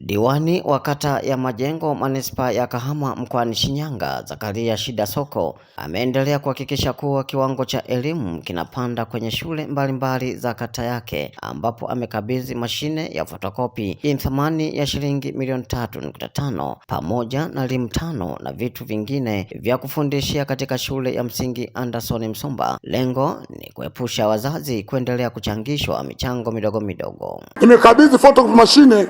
Diwani wa kata ya Majengo manispaa ya Kahama mkoani Shinyanga, Zakaria Shida Soko, ameendelea kuhakikisha kuwa kiwango cha elimu kinapanda kwenye shule mbalimbali za kata yake, ambapo amekabidhi mashine ya fotokopi yenye thamani ya shilingi milioni 3.5 pamoja na elimu 5 na vitu vingine vya kufundishia katika shule ya msingi Anderson Msumba. Lengo ni kuepusha wazazi kuendelea kuchangishwa michango midogo midogo. Nimekabidhi fotokopi mashine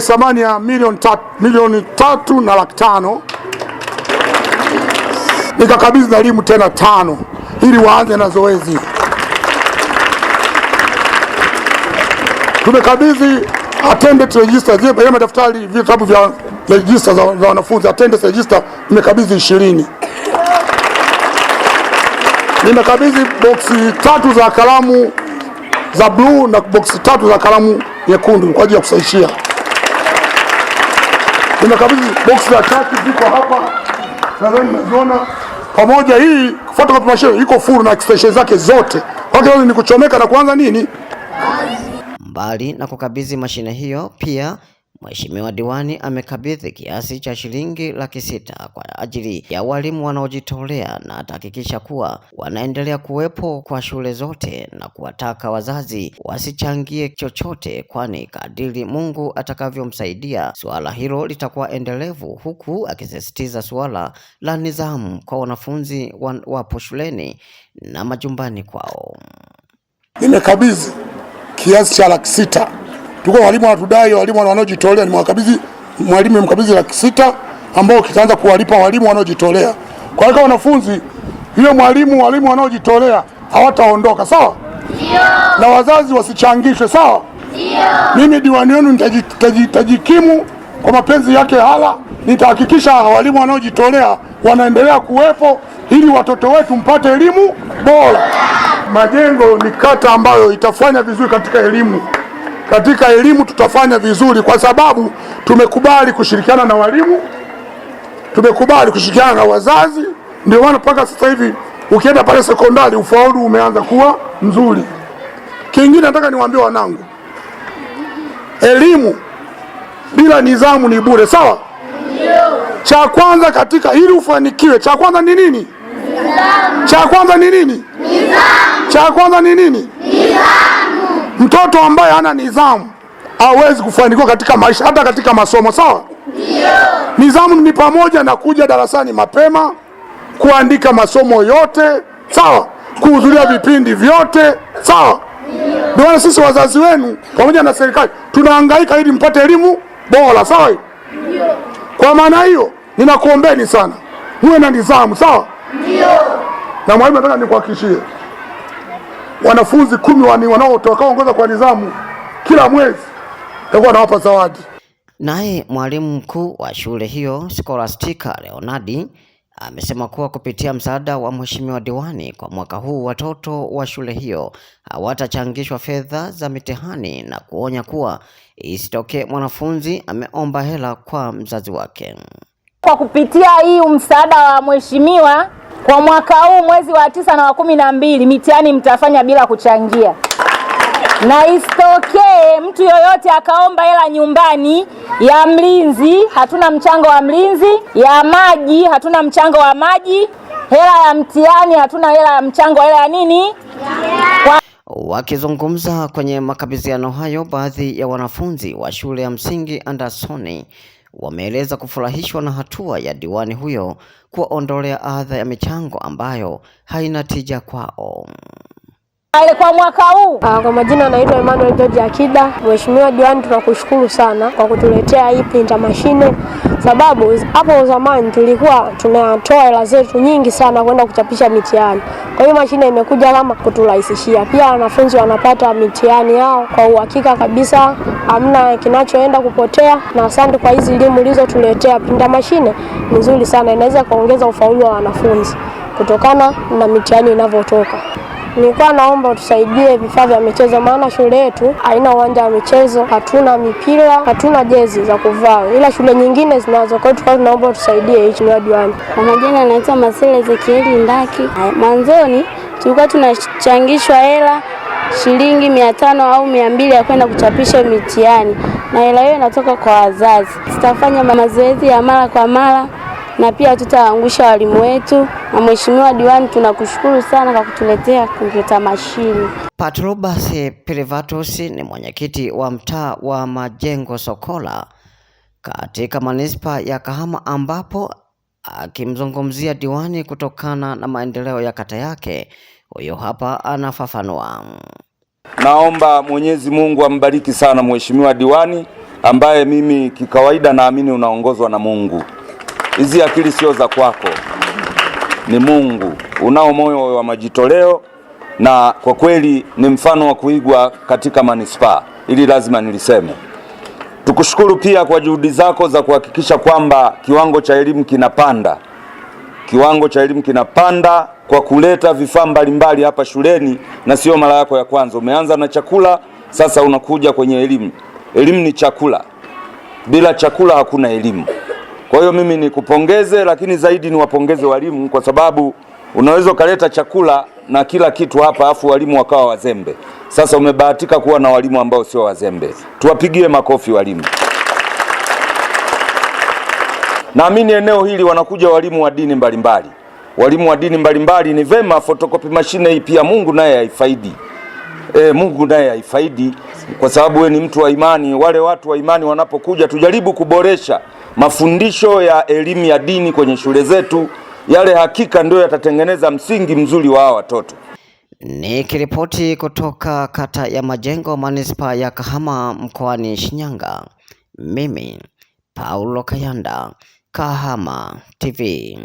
thamani ya milioni 3.5, nikakabidhi na elimu tena 5 ili waanze na zoezi. Tumekabidhi attendance register, zile madaftari, vitabu vya register za wanafunzi, attendance register nimekabidhi 20. Nimekabidhi boksi 3 za kalamu za blue na boksi 3 za kalamu nyekundu kwa ajili ya kusahihishia. Nimekabidhi boksi la chaki ziko hapa, nadhani mnaziona pamoja. Hii photocopy machine iko full na extension zake zote, kwa hiyo ni kuchomeka na kuanza nini. Mbali na kukabidhi mashine hiyo, pia Mheshimiwa Diwani amekabidhi kiasi cha shilingi 600,000 kwa ajili ya walimu wanaojitolea, na atahakikisha kuwa wanaendelea kuwepo kwa shule zote na kuwataka wazazi wasichangie chochote, kwani kadiri Mungu atakavyomsaidia suala hilo litakuwa endelevu, huku akisisitiza suala la nidhamu kwa wanafunzi wapo shuleni na majumbani kwao. Nimekabidhi kiasi cha 600,000. Tuko walimu wanatudai, walimu wanaojitolea, nimewakabidhi mwalimu mkabidhi 600,000 ambao kitaanza kuwalipa walimu wanaojitolea. Kwa hiyo wanafunzi, hiyo walimu wanaojitolea hawataondoka, sawa? Ndio. Na wazazi wasichangishwe, sawa? Ndio. Mimi diwani wenu nitajikimu kwa mapenzi yake hala, nitahakikisha walimu wanaojitolea wanaendelea kuwepo ili watoto wetu mpate elimu bora. Majengo ni kata ambayo itafanya vizuri katika elimu. Katika elimu tutafanya vizuri kwa sababu tumekubali kushirikiana na walimu, tumekubali kushirikiana na wazazi. Ndio maana mpaka sasa hivi ukienda pale sekondari ufaulu umeanza kuwa mzuri. Kingine nataka niwaambie wanangu, elimu bila nidhamu ni bure, sawa? Ndio. Cha kwanza katika ili ufanikiwe, cha kwanza ni nini? Nidhamu. Cha kwanza ni nini? Nidhamu. Cha kwanza ni nini? Nidhamu. Mtoto ambaye hana nidhamu hawezi kufanikiwa katika maisha, hata katika masomo, sawa? Ndio. Nidhamu ni pamoja na kuja darasani mapema, kuandika masomo yote, sawa? Kuhudhuria vipindi vyote, sawa? Ndio maana sisi wazazi wenu pamoja na serikali tunahangaika ili mpate elimu bora, sawa? Ndio. Kwa maana hiyo ninakuombeni sana muwe na nidhamu, sawa? Ndio. Na mwalimu, nataka nikuhakikishie wanafunzi 10 wanaotakaoongoza kwa nidhamu kila mwezi takuwa nawapa zawadi. Naye mwalimu mkuu wa shule hiyo Scholastica Leonardi amesema kuwa kupitia msaada wa Mheshimiwa Diwani kwa mwaka huu watoto wa shule hiyo hawatachangishwa fedha za mitihani, na kuonya kuwa isitokee mwanafunzi ameomba hela kwa mzazi wake. Kwa kupitia hii msaada wa mheshimiwa, kwa mwaka huu mwezi wa 9 na wa 12 mitihani mtafanya bila kuchangia. Na isitokee mtu yoyote akaomba hela nyumbani ya mlinzi, hatuna mchango wa mlinzi, ya maji, hatuna mchango wa maji, hela ya mtihani, hatuna hela ya mchango, hela ya nini? Wakizungumza kwenye makabidhiano hayo, baadhi ya wanafunzi wa shule ya msingi Anderson wameeleza kufurahishwa na hatua ya diwani huyo kuondolea adha ya michango ambayo haina tija kwao. Kwa mwaka huu, kwa majina naitwa Emmanuel George Akida. Mheshimiwa Diwani, tunakushukuru sana kwa kutuletea hii printer machine, sababu hapo zamani tulikuwa tunatoa hela zetu nyingi sana kwenda kuchapisha mitihani. Kwa hiyo mashine imekuja kama kuturahisishia. Pia wanafunzi wanapata mitihani yao kwa uhakika kabisa, hamna kinachoenda kupotea. Na asante kwa hizi elimu ulizotuletea. Printer machine ni nzuri sana, inaweza kuongeza ufaulu wa wanafunzi kutokana na mitihani inavyotoka. Nilikuwa naomba utusaidie vifaa vya michezo, maana shule yetu haina uwanja wa michezo, hatuna mipira, hatuna jezi za kuvaa, ila shule nyingine zinazo. Kwa hiyo tunaomba utusaidie hichi Diwani. Kwa majina naitwa Masele Ezekieli Ndaki. Mwanzoni tulikuwa tunachangishwa hela shilingi 500 au 200 ya kwenda kuchapisha mitihani. na hela hiyo inatoka kwa wazazi. Tutafanya mazoezi ya mara kwa mara na pia tutaangusha walimu wetu. Na Mheshimiwa Diwani, tunakushukuru sana kwa kutuletea kompyuta mashine. Patrobas Privatus ni mwenyekiti wa mtaa wa Majengo Sokola katika manispaa ya Kahama, ambapo akimzungumzia diwani kutokana na maendeleo ya kata yake, huyo hapa anafafanua. Naomba Mwenyezi Mungu ambariki sana Mheshimiwa Diwani, ambaye mimi kikawaida naamini unaongozwa na Mungu. Hizi akili sio za kwako, ni Mungu. Unao moyo wa majitoleo na kwa kweli ni mfano wa kuigwa katika manispaa. Ili lazima niliseme. Tukushukuru pia kwa juhudi zako za kuhakikisha kwamba kiwango cha elimu kinapanda. Kiwango cha elimu kinapanda kwa kuleta vifaa mbalimbali hapa shuleni, na sio mara yako ya kwanza. Umeanza na chakula, sasa unakuja kwenye elimu. Elimu ni chakula. Bila chakula hakuna elimu. Kwa hiyo mimi nikupongeze, lakini zaidi niwapongeze walimu, kwa sababu unaweza kuleta chakula na kila kitu hapa afu walimu wakawa wazembe. Sasa umebahatika kuwa na walimu ambao sio wazembe. Tuwapigie makofi walimu. Naamini eneo hili wanakuja walimu wa dini mbalimbali. Walimu wa dini mbalimbali ni vema photocopy machine hii pia Mungu naye haifaidi. Mungu naye haifaidi, kwa sababu wewe ni mtu wa imani. Wale watu wa imani wanapokuja, tujaribu kuboresha mafundisho ya elimu ya dini kwenye shule zetu. Yale hakika ndio yatatengeneza msingi mzuri wa watoto. Nikiripoti kutoka kata ya Majengo, manispaa ya Kahama, mkoani Shinyanga, mimi Paulo Kayanda, Kahama TV.